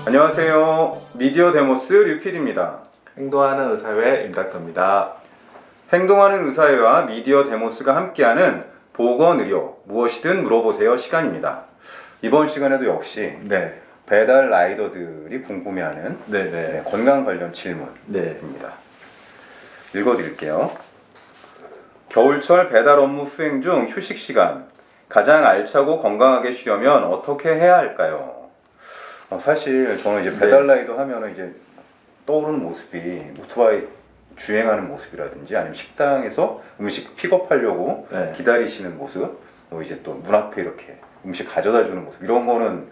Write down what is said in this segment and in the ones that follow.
안녕하세요. 미디어 데모스 류PD입니다. 행동하는 의사회 임닥터입니다. 행동하는 의사회와 미디어 데모스가 함께하는 보건의료 무엇이든 물어보세요 시간입니다. 이번 시간에도 역시 네, 배달 라이더들이 궁금해하는 네네, 건강 관련 질문입니다. 읽어드릴게요. 겨울철 배달 업무 수행 중 휴식 시간 가장 알차고 건강하게 쉬려면 어떻게 해야 할까요? 사실 저는 이제 배달 라이더 하면은 이제 떠오르는 모습이 오토바이 주행하는 모습이라든지 아니면 식당에서 음식 픽업하려고 네. 기다리시는 모습, 뭐 이제 또 문 앞에 이렇게 음식 가져다 주는 모습 이런 거는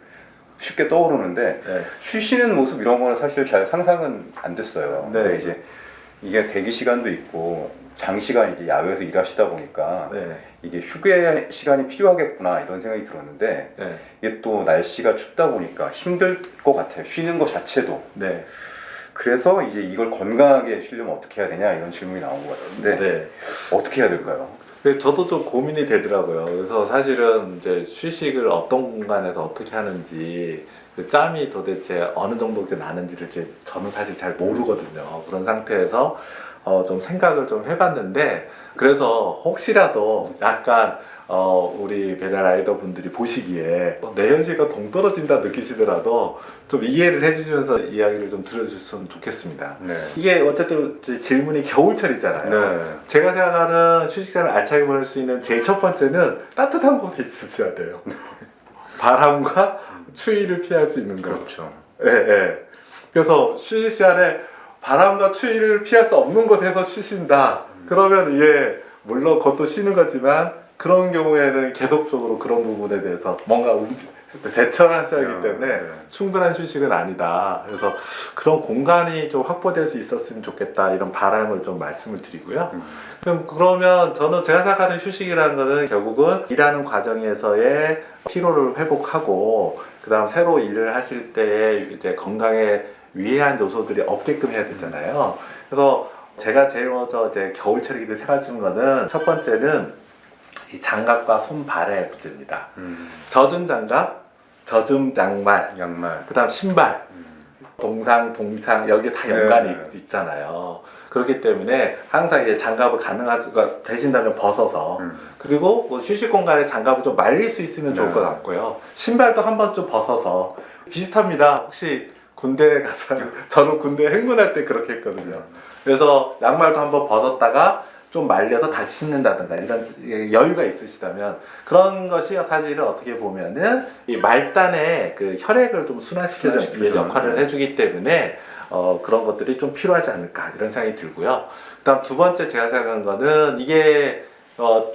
쉽게 떠오르는데 네. 쉬시는 모습 이런 거는 사실 잘 상상은 안 됐어요. 네. 근데 이제 이게 대기 시간도 있고 장시간 이제 야외에서 일하시다 보니까 네. 이게 휴게 시간이 필요하겠구나 이런 생각이 들었는데 네. 이게 또 날씨가 춥다 보니까 힘들 것 같아요. 쉬는 것 자체도. 네. 그래서 이제 이걸 건강하게 쉬려면 어떻게 해야 되냐 이런 질문이 나온 것 같은데 네. 어떻게 해야 될까요? 근데 저도 좀 고민이 되더라고요. 그래서 사실은 이제 휴식을 어떤 공간에서 어떻게 하는지 그 짬이 도대체 어느 정도 나는지를 이제 저는 사실 잘 모르거든요. 그런 상태에서 좀 생각을 좀 해봤는데 그래서 혹시라도 약간 우리 배달 라이더 분들이 보시기에 내 현실과 동떨어진다 느끼시더라도 좀 이해를 해주시면서 이야기를 좀 들어주셨으면 좋겠습니다. 네. 이게 어쨌든 질문이 겨울철이잖아요. 네. 제가 생각하는 휴식시간을 알차게 보낼 수 있는 제일 첫 번째는 따뜻한 곳에 있으셔야 돼요. 바람과 추위를 피할 수 있는 거. 그렇죠. 예, 예. 그래서 휴식 시간에 바람과 추위를 피할 수 없는 곳에서 쉬신다. 그러면 이게 물론 그것도 쉬는 거지만 그런 경우에는 계속적으로 그런 부분에 대해서 뭔가 대처를 하셔야 하기 때문에 네. 충분한 휴식은 아니다. 그래서 그런 공간이 좀 확보될 수 있었으면 좋겠다. 이런 바람을 좀 말씀을 드리고요. 그러면 저는 제가 생각하는 휴식이라는 거는 결국은 일하는 과정에서의 피로를 회복하고 그다음 새로 일을 하실 때에 이제 건강에 위해한 요소들이 없게끔 해야 되잖아요. 그래서 제가 제일 먼저 이제 겨울철이기도 생각하시는 거는 첫 번째는 이 장갑과 손발의 문제입니다. 젖은 장갑, 젖은 양말, 그다음 신발, 동상, 동창 여기 다 연관이 있잖아요. 그렇기 때문에 항상 이제 장갑을 가능한 수가 되신다면 벗어서 그리고 뭐 휴식 공간에 장갑을 좀 말릴 수 있으면 좋을 것 같고요. 신발도 한번 좀 벗어서 비슷합니다. 혹시 군대에 가서 저는 군대 행군할 때 그렇게 했거든요. 그래서 양말도 한번 벗었다가 좀 말려서 다시 신는다든가 이런 여유가 있으시다면 그런 것이 사실은 어떻게 보면은 이 말단의 그 혈액을 좀 순환시켜주는 역할을 해주기 때문에 그런 것들이 좀 필요하지 않을까 이런 생각이 들고요. 그다음 두 번째 제가 생각한 거는 이게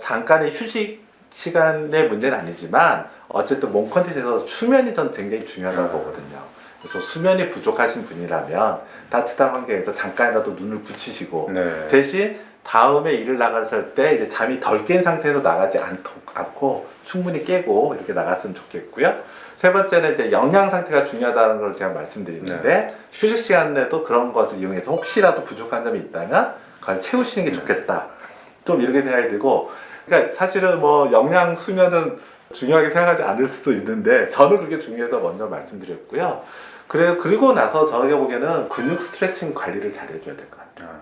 잠깐의 휴식 시간의 문제는 아니지만 어쨌든 몸 컨디션에서 수면이 전 굉장히 중요하다고 보거든요. 그래서 수면이 부족하신 분이라면 따뜻한 환경에서 잠깐이라도 눈을 붙이시고 대신 다음에 일을 나갔을 때 이제 잠이 덜 깬 상태에서 나가지 않고 충분히 깨고 이렇게 나갔으면 좋겠고요. 세 번째는 이제 영양 상태가 중요하다는 걸 제가 말씀드리는데 휴식 시간에도 그런 것을 이용해서 혹시라도 부족한 점이 있다면 그걸 채우시는 게 좋겠다. 좀 이렇게 생각이 들고 그러니까 사실은 뭐 영양 수면은 중요하게 생각하지 않을 수도 있는데 저는 그게 중요해서 먼저 말씀드렸고요. 그리고 나서 저희가 보기에는 근육 스트레칭 관리를 잘 해줘야 될 것 같아요.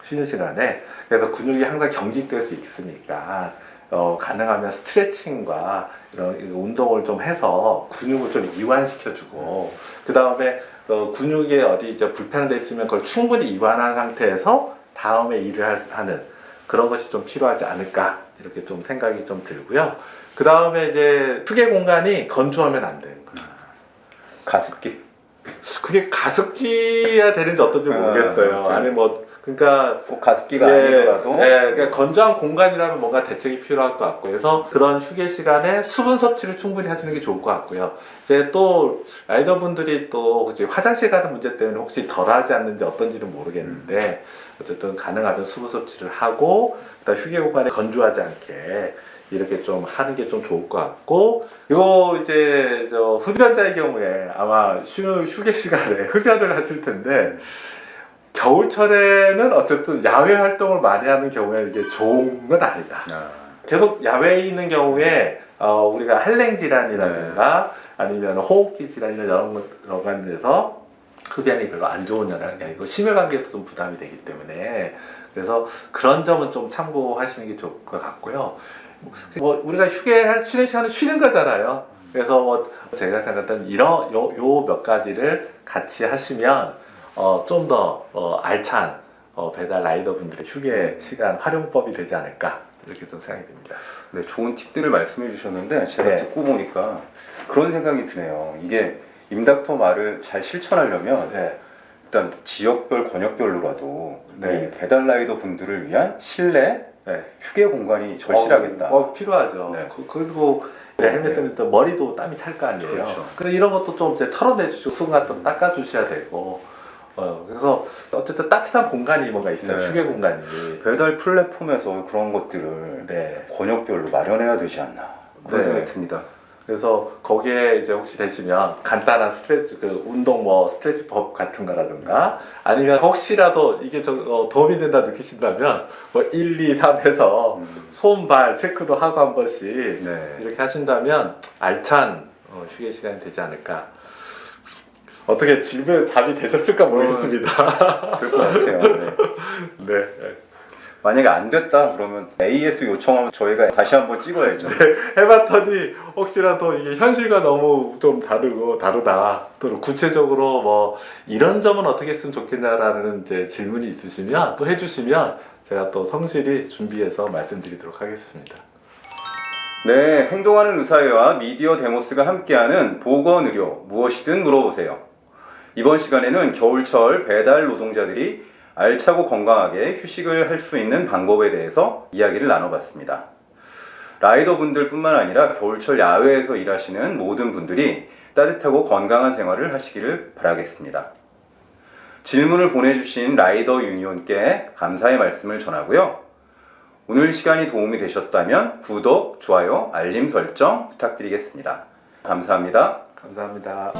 쉬는 시간에. 그래서 근육이 항상 경직될 수 있으니까 가능하면 스트레칭과 이런 운동을 좀 해서 근육을 좀 이완시켜주고 그 다음에 근육에 어디 이제 불편한 데 있으면 그걸 충분히 이완한 상태에서 다음에 일을 하는 그런 것이 좀 필요하지 않을까 이렇게 좀 생각이 좀 들고요. 그 다음에 이제 휴게 공간이 건조하면 안 되는 거예요. 가습기. 그게 가습기야 되는지 어떤지 모르겠어요. 아니 뭐 그러니까 꼭 가습기가 아니더라도 그러니까 건조한 공간이라면 뭔가 대책이 필요할 것 같고 그래서 그런 휴게 시간에 수분 섭취를 충분히 하시는 게 좋을 것 같고요. 이제 또 라이더분들이 또 화장실 가는 문제 때문에 혹시 덜하지 않는지 어떤지는 모르겠는데 어쨌든 가능하면 수분 섭취를 하고 그다음 휴게 공간에 건조하지 않게 이렇게 좀 하는 게 좀 좋을 것 같고 이거 이제 저 흡연자의 경우에 아마 휴게 시간에 흡연을 하실 텐데 겨울철에는 어쨌든 야외 활동을 많이 하는 경우에 이게 좋은 건 아니다. 계속 야외에 있는 경우에 우리가 한랭 질환이라든가 아니면 호흡기 질환이나 여러 가지에서 흡연이 별로 안 좋은 연락이 아니고 심혈관계도 좀 부담이 되기 때문에 그래서 그런 점은 좀 참고하시는 게 좋을 것 같고요. 뭐 우리가 쉬는 시간은 쉬는 거잖아요. 그래서 뭐 제가 생각할 때는 이런 요 몇 가지를 같이 하시면 좀 더 알찬 배달 라이더 분들의 휴게 시간 활용법이 되지 않을까 이렇게 좀 생각이 듭니다. 네, 좋은 팁들을 말씀해 주셨는데 제가 네. 듣고 보니까 그런 생각이 드네요. 이게 임닥터 말을 잘 실천하려면 네. 일단 지역별 권역별로라도 네. 이 배달 라이더 분들을 위한 실내 네. 휴게 공간이 절실하겠다. 필요하죠. 네. 그리고 헬멧 쓰면 또 머리도 땀이 찰 거 아니에요. 그렇죠. 그래서 이런 것도 좀 이제 털어내주시고 수분 같은 거 닦아주셔야 되고 그래서 어쨌든 따뜻한 공간이 뭔가 있어요. 네. 휴게 공간이. 배달 플랫폼에서 그런 것들을 네. 권역별로 마련해야 되지 않나 그런 네. 생각이 듭니다. 그래서 거기에 이제 혹시 되시면 간단한 스트레치 운동 스트레치법 같은 거라든가 아니면 혹시라도 이게 도움이 된다 느끼신다면 1, 2, 3 해서 손발 체크도 하고 한 번씩 네. 이렇게 하신다면 알찬 휴게 시간이 되지 않을까. 어떻게 질문에 답이 되셨을까 모르겠습니다. 그럴 것 같아요. 네. 네. 만약에 안 됐다 그러면 AS 요청하면 저희가 다시 한번 찍어야죠. 해봤더니 혹시라도 이게 현실과 너무 좀 다르다. 또 구체적으로 뭐 이런 점은 어떻게 했으면 좋겠냐라는 이제 질문이 있으시면 또 해주시면 제가 또 성실히 준비해서 말씀드리도록 하겠습니다. 네, 행동하는 의사회와 미디어 데모스가 함께하는 보건의료 무엇이든 물어보세요. 이번 시간에는 겨울철 배달 노동자들이 알차고 건강하게 휴식을 할 수 있는 방법에 대해서 이야기를 나눠봤습니다. 라이더분들 뿐만 아니라 겨울철 야외에서 일하시는 모든 분들이 따뜻하고 건강한 생활을 하시기를 바라겠습니다. 질문을 보내주신 라이더 유니온께 감사의 말씀을 전하고요. 오늘 시간이 도움이 되셨다면 구독, 좋아요, 알림 설정 부탁드리겠습니다. 감사합니다. 감사합니다.